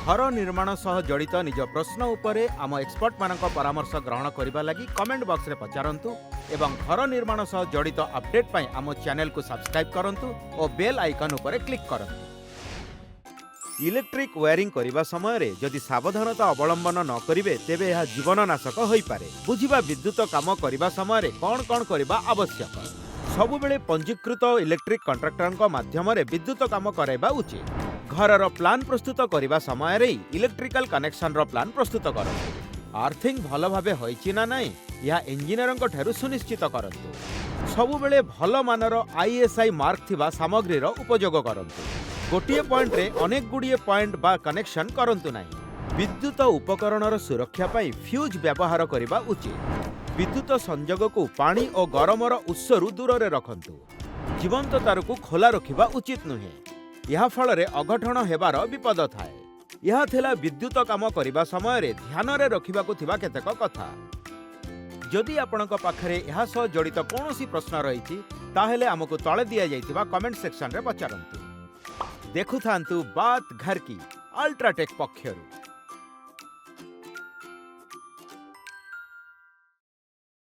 घर निर्माण सह जड़ित निज प्रश्न उपरे आम एक्सपर्ट मानक परामर्श ग्रहण करने लगी कमेंट बॉक्स रे पचारंतु एवं घर निर्माण सह जड़ित अपडेट पाई आम चैनल को सब्सक्राइब करंतु और बेल आइकन उपरे क्लिक करंतु। इलेक्ट्रिक वायरिंग करने समय जदि सावधानता अवलंबन न करिवे तेबे यह जीवननाशक होई पारे। बुझिबा विद्युत काम करने समय कौन कौन करबा आवश्यक। सबुबेले पंजीकृत इलेक्ट्रिक कंट्राक्टर माध्यम विद्युत काम कराइबा उचित। घरर प्लान प्रस्तुत करने समय रे इलेक्ट्रिकल कनेक्शन रो प्लान प्रस्तुत करंतु। आर्थिंग भल भाबे होइछि ना नाही यह इंजीनियरंक ठारु सुनिश्चित करंतु। सबुबेले भल मानर ISI मार्क थिबा सामग्री रो उपयोग करंतु। गोटिए पॉइंट रे अनेक गुड़िए पॉइंट बा कनेक्शन करंतु नाही। विद्युत उपकरणर सुरक्षा पाई फ्यूज व्यवहार करबा उचित। विद्युत संयोग को पानी और गरमर उत्सरु दूर रे रखंतु। जीवंत तार को खोला रखिबा उचित नुहे। यह फल रे अघटन हेबार विपद थाए। यह थिला विद्युत काम करिबा समय रे ध्यान रे रखिबा को थिबा केतेक कथा। जदि आपणक पाखरे यह सह जड़ित कोनोसी प्रश्न रहिछि ताहेले हमकु तळे दिया जाइतिबा कमेंट सेक्शन रे पचारंतु। देखु थांतु बात घर की अल्ट्राटेक पक्षरु।